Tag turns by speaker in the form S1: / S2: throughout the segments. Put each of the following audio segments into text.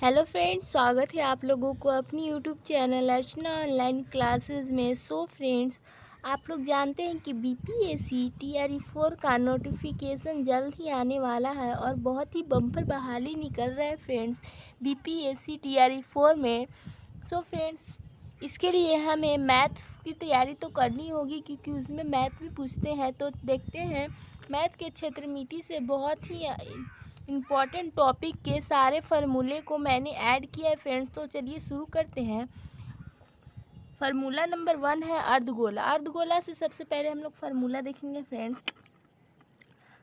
S1: Hello friends, स्वागत है आप लोगों को अपनी यूट्यूब चैनल अर्चना ऑनलाइन क्लासेस में। सो फ्रेंड्स, आप लोग जानते हैं कि बीपीएससी टीआरई 4 का नोटिफिकेशन जल्द ही आने वाला है और बहुत ही बम्पर बहाली निकल रहा है फ्रेंड्स बीपीएससी टीआरई 4 में। सो फ्रेंड्स, इसके लिए हमें मैथ्स की तैयारी तो करनी होगी क्योंकि उसमें मैथ भी पूछते हैं। तो देखते हैं मैथ के क्षेत्र मिति से बहुत ही इम्पॉर्टेंट टॉपिक के सारे फार्मूले को मैंने ऐड किया है फ्रेंड्स। तो चलिए शुरू करते हैं। फार्मूला नंबर 1 है अर्धगोला। अर्धगोला से सबसे पहले हम लोग फार्मूला देखेंगे फ्रेंड्स।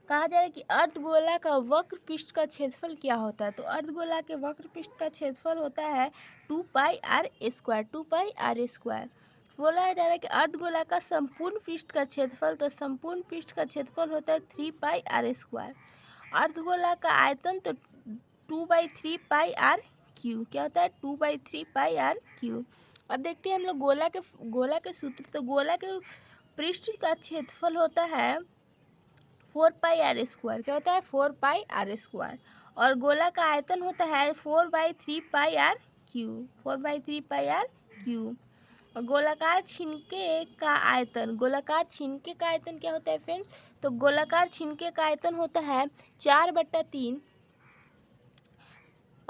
S1: कहा जा रहा है कि अर्धगोला का वक्र पृष्ठ का क्षेत्रफल क्या होता है। तो अर्धगोला के वक्र पृष्ठ का क्षेत्रफल होता है 2πr²। 2πr²। बोला जा रहा है कि अर्धगोला का संपूर्ण पृष्ठ का क्षेत्रफल, तो संपूर्ण पृष्ठ का क्षेत्रफल होता है 3πr²। अर्धगोला का आयतन तो 2/3πr³। क्या होता है 2/3πr³। अब देखते हैं हम लोग गोला के सूत्र। तो गोला के पृष्ठ का क्षेत्रफल होता है 4πr²। क्या होता है 4πr²। और गोला का आयतन होता है 4/3πr³। 4/3πr³। और गोलाकार छिलके का आयतन, गोलाकार छिलके का आयतन क्या होता है फ्रेंड्स। तो गोलाकार छिलके का आयतन होता है 4/3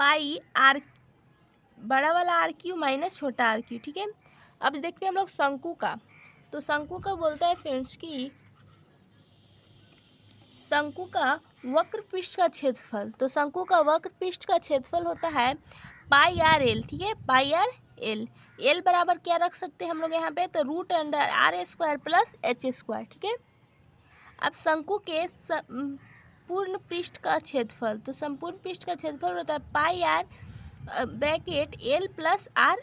S1: पाई आर, बड़ा वाला r³ माइनस छोटा r³। ठीक है। अब देखते हैं हम लोग शंकु का। तो शंकु का बोलता है फ्रेंड्स कि शंकु का वक्र पृष्ठ का क्षेत्रफल। तो शंकु का वक्र पृष्ठ का क्षेत्रफल होता है πr_l। ठीक है, πr_l। l बराबर क्या रख सकते हैं हम लोग यहाँ पे, तो √r² प्लस h²। ठीक है। अब शंकु के पूर्ण पृष्ठ का क्षेत्रफल। तो संपूर्ण पृष्ठ का क्षेत्रफल होता है πr bracket l plus r,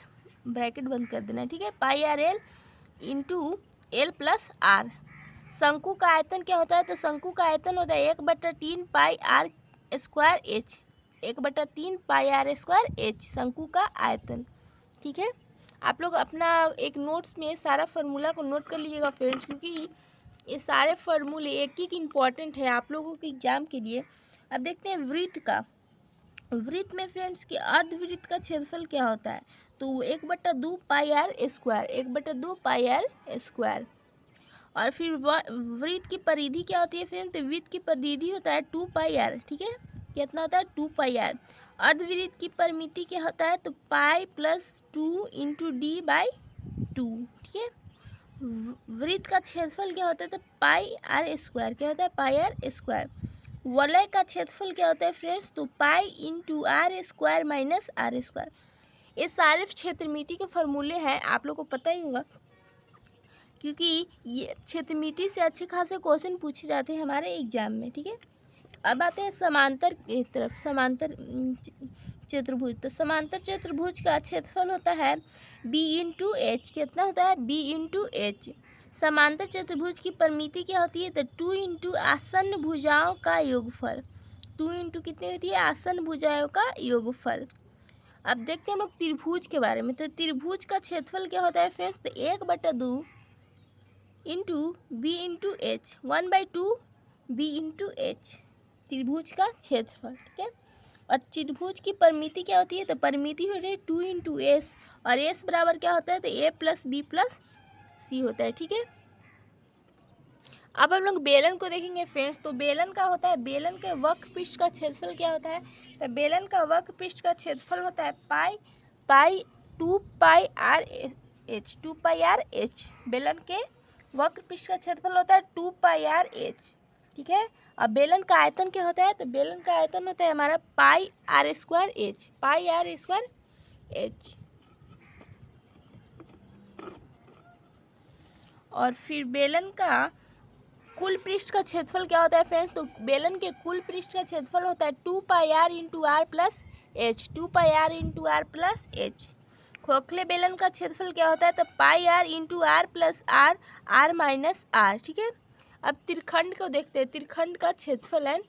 S1: bracket बंद कर देना। ठीक है, πr_l into l plus r। शंकु का आयतन क्या होता है, तो शंकु का आयतन होता है 1/3 πr² h। 1/3 πr² h शंकु का आयतन। ठीक है। आप लोग अपना एक नोट्स में सारा फार्मूला को नोट कर लीजिएगा फ्रेंड्स, क्योंकि ये सारे फार्मूले एक एक इम्पॉर्टेंट है आप लोगों के एग्जाम के लिए। अब देखते हैं वृत्त का। वृत्त में फ्रेंड्स कि अर्धवृत्त का क्षेत्रफल क्या होता है, तो 1/2 πr²। 1/2 πr²। और फिर वृत्त की परिधि क्या होती है फ्रेंड्स, तो वृत्त की परिधि होता है 2πr। ठीक है, कितना होता है 2πr। अर्धवृत्त की परिमिति क्या होता है, तो पाई प्लस 2 इंटू d/2। ठीक है। वृत्त का क्षेत्रफल क्या होता है, तो πr²। क्या होता है πr²। वलय का क्षेत्रफल क्या होता है फ्रेंड्स, तो pi into r² minus r²। ये सारे क्षेत्रमिति के फॉर्मूले हैं, आप लोग को पता ही होगा क्योंकि ये क्षेत्रमिति से अच्छे खासे क्वेश्चन पूछे जाते हैं हमारे एग्जाम में। ठीक है। अब आते हैं समांतर की तरफ। समांतर चतुर्भुज। तो समांतर चतुर्भुज का क्षेत्रफल होता है b/h। कितना होता है b/h। समांतर चतुर्भुज की परिमिति क्या होती है, तो 2 इंटू आसन्न भुजाओं का योगफल। 2 इंटू कितनी होती है, आसन्न भुजाओं का योगफल। अब देखते हैं हम लोग त्रिभुज के बारे में। तो त्रिभुज का क्षेत्रफल क्या होता है फ्रेंड्स, तो 1/2 इंटू b/h। 1/2 b/h त्रिभुज का क्षेत्रफल। ठीक है। और त्रिभुज की परिमिति क्या होती है, तो परिमिति हो रही है 2 इंटू s, और s बराबर क्या होता है, तो a plus b plus c होता है। ठीक है। अब हम लोग बेलन को देखेंगे फ्रेंड्स। तो बेलन का होता है, बेलन के वक्र पृष्ठ का क्षेत्रफल क्या होता है, तो बेलन का वक्र पृष्ठ का क्षेत्रफल होता है 2πrh। बेलन के वक्र पृष्ठ का क्षेत्रफल होता है 2πrh। ठीक है। अब बेलन का आयतन क्या होता है, तो बेलन का आयतन होता है हमारा πr²h। πr²h। और फिर बेलन का कुल पृष्ठ का क्षेत्रफल क्या होता है फ्रेंड्स, तो बेलन के कुल पृष्ठ का क्षेत्रफल होता है 2πr into r plus h। 2πr into r plus h। खोखले बेलन का क्षेत्रफल क्या होता है, तो πr into r plus r minus r। ठीक है। अब त्रिखंड को देखते हैं। त्रिखंड का क्षेत्रफल है